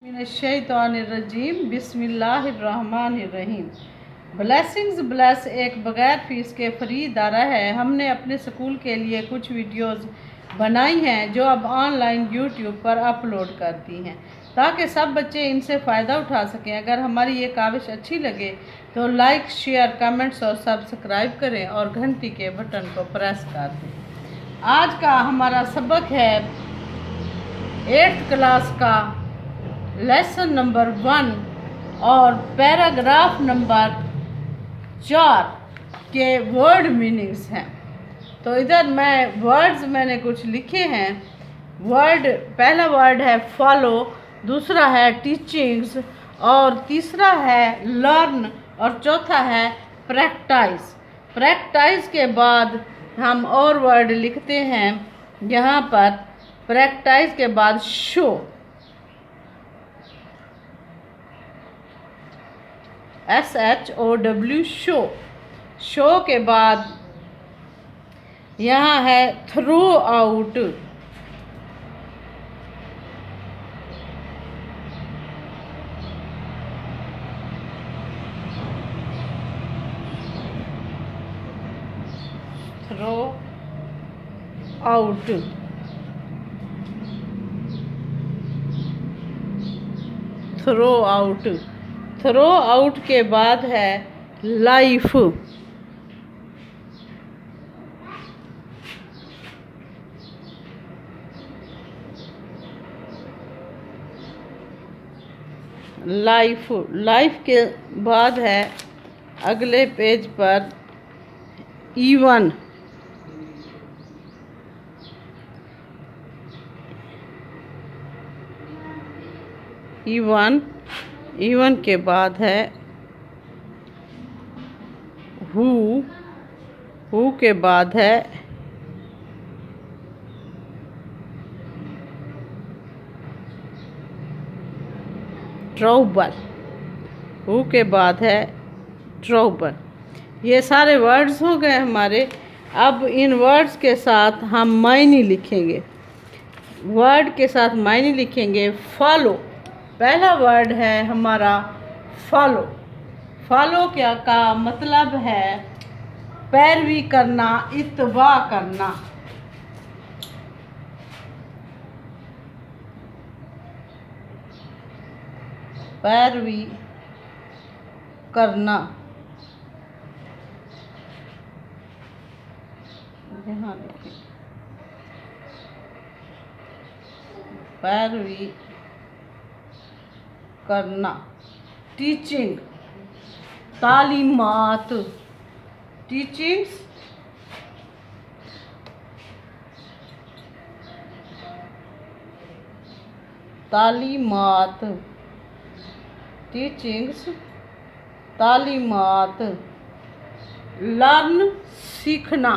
मिनश्शैतानिर्रजीम बिस्मिल्लाहिर्रहमानिर्रहीम। Blessings bless एक बगैर फीस के फ्री इदारा है। हमने अपने स्कूल के लिए कुछ वीडियोस बनाई हैं जो अब ऑनलाइन यूट्यूब पर अपलोड करती हैं ताकि सब बच्चे इनसे फ़ायदा उठा सकें। अगर हमारी ये काविश अच्छी लगे तो लाइक, शेयर, कमेंट्स और सब्सक्राइब करें और घंटी के बटन को प्रेस कर दें। आज का हमारा सबक है 8th क्लास का लेसन नंबर 1 और पैराग्राफ नंबर 4 के वर्ड मीनिंग्स हैं। तो इधर मैंने कुछ लिखे हैं। पहला वर्ड है फॉलो, दूसरा है टीचिंग्स और तीसरा है लर्न और चौथा है प्रैक्टिस। प्रैक्टिस के बाद हम और वर्ड लिखते हैं यहाँ पर। प्रैक्टिस के बाद शो, SHOW शो। शो के बाद यहाँ है throughout, throughout. Throughout. Throughout के बाद है लाइफ। लाइफ के बाद है अगले पेज पर इवन। इवन के बाद है हु के बाद है ट्रबल। हु के बाद है ट्रबल। ये सारे वर्ड्स हो गए हमारे। अब इन वर्ड्स के साथ हम मायने लिखेंगे। वर्ड के साथ मायने लिखेंगे। फॉलो, पहला वर्ड है हमारा फॉलो। फॉलो क्या का मतलब है पैरवी करना, इत्तबा करना। पैरवी करना, यहाँ लिखें पैरवी करना। टीचिंग, तालीमात। टीचिंग्स, तालीमात। टीचिंग्स, तालीमात। लर्न, सीखना।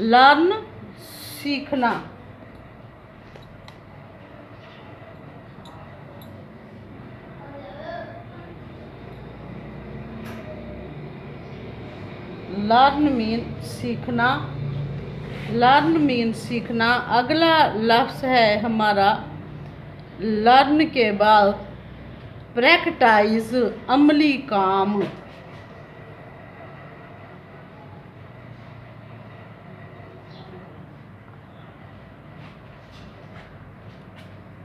लर्न, सीखना। लर्न मीन सीखना। लर्न मीन सीखना। अगला लफ्ज़ है हमारा लर्न के बाद प्रैक्टिस, अमली काम।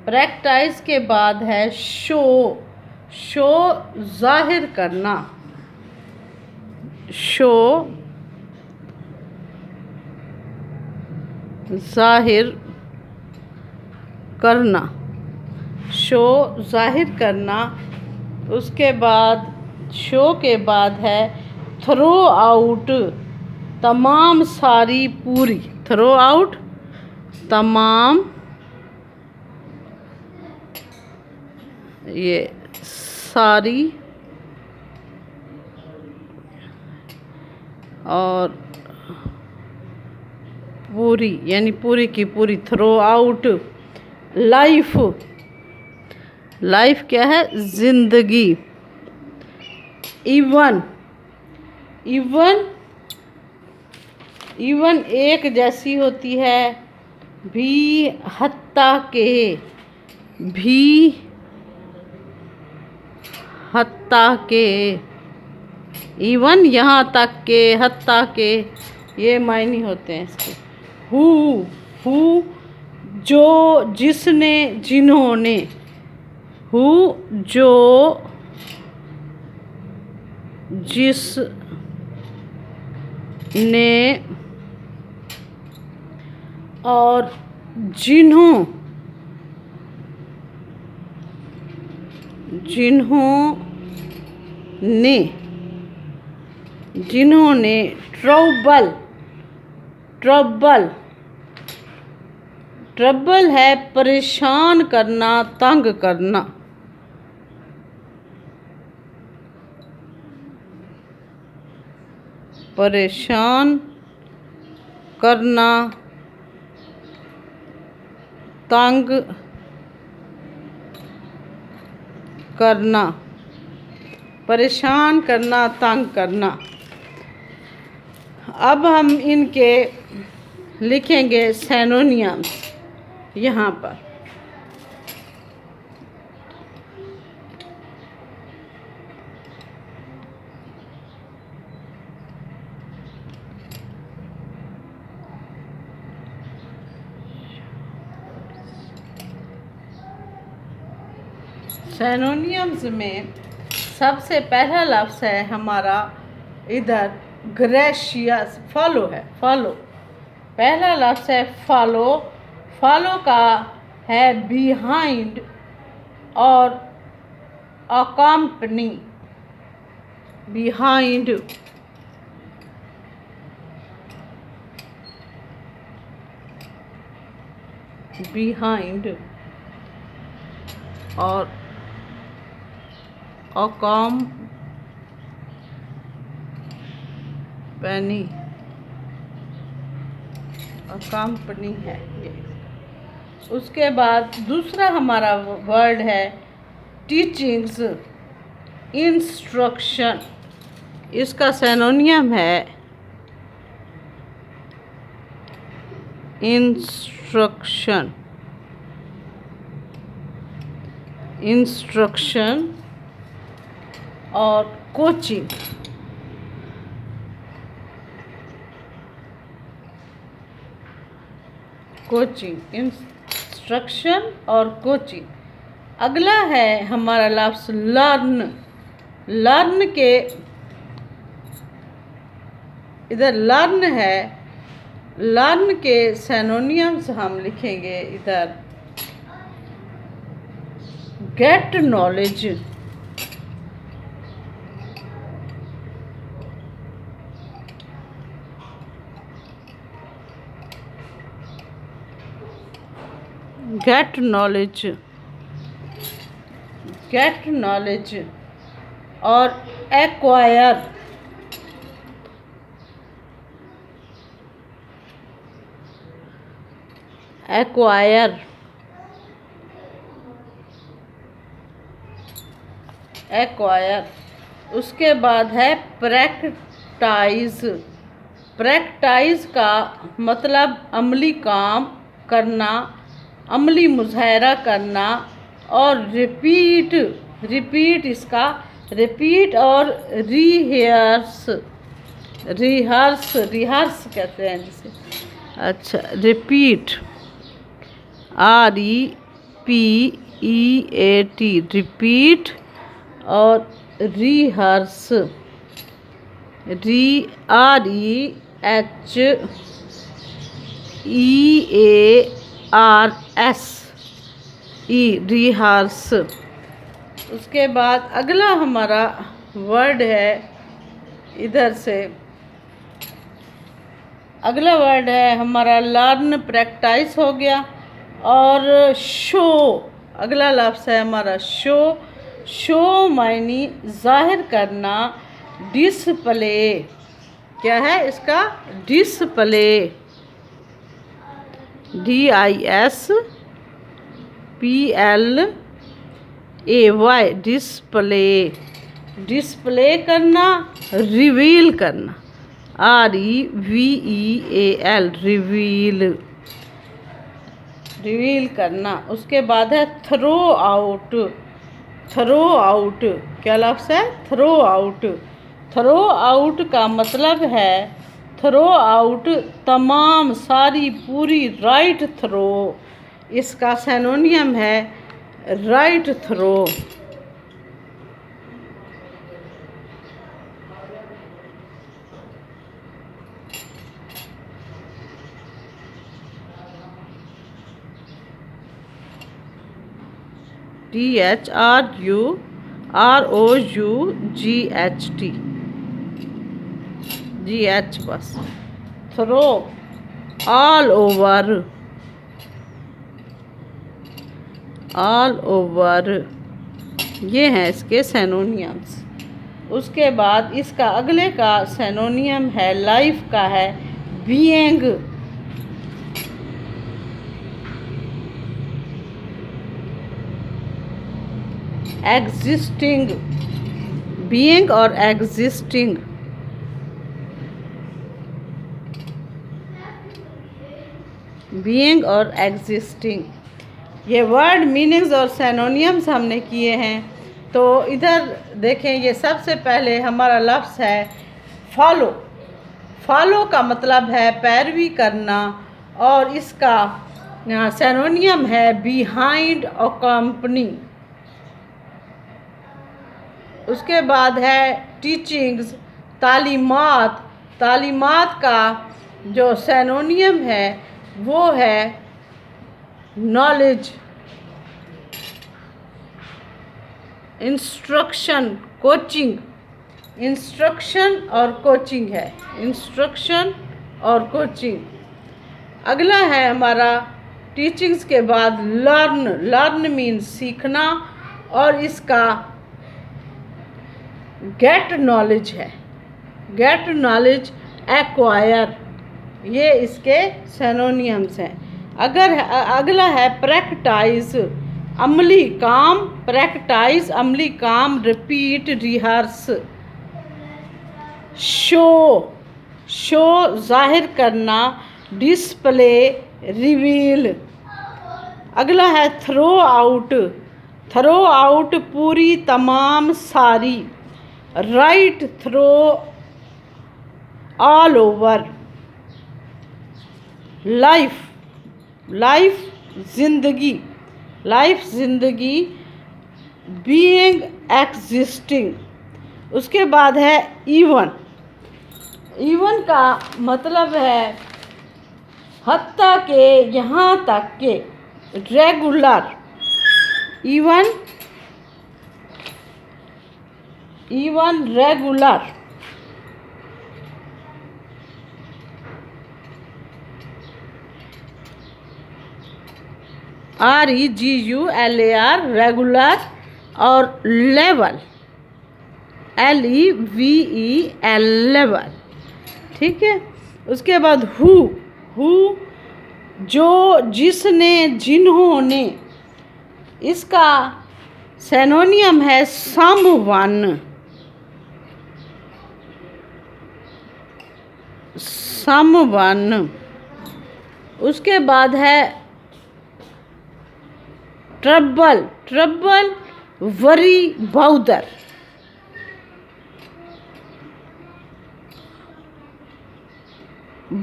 प्रैक्टिस के बाद है शो। शो जाहिर करना। शो जाहिर करना। शो जाहिर करना। उसके बाद शो के बाद है थ्रो आउट, तमाम सारी पूरी। थ्रो आउट, तमाम ये सारी और पूरी यानी पूरी की पूरी। Throw out life. लाइफ क्या है? जिंदगी। इवन एक जैसी होती है। भी हत्ता के भी हत्ता के, इवन यहाँ तक के, हत्ता के, ये मायने होते हैं इसके। हु जो, जिसने, जिन्होंने, हु जो, जिसने, और जिन्हों, जिन्होंने ट्रबल है परेशान करना, तंग करना। परेशान करना, तंग करना, परेशान करना, तंग करना। अब हम इनके लिखेंगे सिनोनिम्स यहाँ पर। सिनोनिम्स में सबसे पहला लफ्ज़ है हमारा इधर ग्रेशियस, फॉलो है, फॉलो। पहला लफ्ज़ है फॉलो। फॉलो का है बिहाइंड और अकम्पनी। बिहाइंड, बिहाइंड और अकम्पनी है ये। उसके बाद दूसरा हमारा वर्ड है टीचिंग्स, इंस्ट्रक्शन। इसका सिनोनिम है इंस्ट्रक्शन, इंस्ट्रक्शन और कोचिंग। कोचिंग, इंस्ट्रक्शन और कोचिंग। अगला है हमारा लफ्ज़ लर्न। लर्न के इधर लर्न है, लर्न के सिनोनिम्स हम लिखेंगे इधर get knowledge, get knowledge, get knowledge और एक्वायर, एक्वायर, एक्वायर। उसके बाद है प्रैक्टाइज। प्रैक्टाइज का मतलब अमली काम करना, अमली मुजाहरा करना। और रिपीट, रिपीट इसका रिपीट और रिहर्स, रिहर्स, रिहर्स कहते हैं जिसे। अच्छा, रिपीट, REPEAT, रिपीट और रिहर्स, REHEARS, रिहर्स। उसके बाद अगला हमारा वर्ड है इधर से, अगला वर्ड है हमारा लर्न, प्रैक्टिस हो गया। और शो, अगला लफ्ज़ है हमारा शो। शो मायनी जाहिर करना, डिस्प्ले। क्या है इसका? Display, DISPLAY, display. डिस्प्ले करना, रिवील करना, REVEAL, रिवील। रिवील करना। उसके बाद है थ्रो आउट। थ्रो आउट क्या लफ्ज़ है? Throughout. थ्रो आउट का मतलब है थ्रो आउट तमाम, सारी, पूरी, राइट थ्रो। इसका सिनोनियम है राइट थ्रो। THRUROUGHT GH बस। Through all over, all over, ये हैं इसके सिनोनियम्स। उसके बाद इसका अगले का सिनोनियम है लाइफ का है बीइंग। एग्जिस्टिंग, बीइंग और एग्जिस्टिंग। बीइंग और एग्जिस्टिंग, ये वर्ड मीनिंग्स और सिनोनियम्स हमने किए हैं। तो इधर देखें, ये सबसे पहले हमारा लफ्ज़ है फॉलो। फॉलो का मतलब है पैरवी करना, और इसका सिनोनियम है बिहाइंड अकम्पनी। उसके बाद है टीचिंग्स, तालीमात। तालीमात का जो सिनोनियम है वो है नॉलेज। Instruction, coaching. इंस्ट्रक्शन और कोचिंग है, इंस्ट्रक्शन और कोचिंग। अगला है हमारा टीचिंग्स के बाद लर्न। लर्न मीन्स सीखना, और इसका गेट नॉलेज है। गेट नॉलेज, एक्वायर, ये इसके सिनोनियम्स हैं। अगला है प्रैक्टिस, अमली काम। प्रैक्टिस अमली काम, रिपीट, रिहर्स। शो, शो जाहिर करना, डिस्प्ले, रिवील। अगला है थ्रो आउट। थ्रो आउट पूरी, तमाम, सारी। Right through all over. Life, life जिंदगी, लाइफ जिंदगी। Being existing. उसके बाद है इवन। इवन का मतलब है हत्ता के, यहाँ तक के। Regular, even, even, regular. REGULAR regular, और लेवल, LEVEL लेवल। ठीक है। उसके बाद हु, हु जो, जिसने, जिन्होंने। इसका सिनोनियम है समवन। समवन। उसके बाद है trouble. Trouble, worry, bother.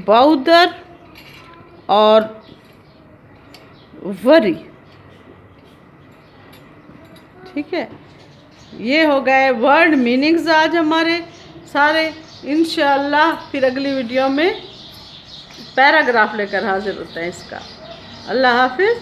Bother और वरी। ठीक है। ये हो गए वर्ड मीनिंग्स आज हमारे सारे। इंशाअल्लाह फिर अगली वीडियो में पैराग्राफ लेकर हाजिर होते हैं इसका। अल्लाह हाफिज़।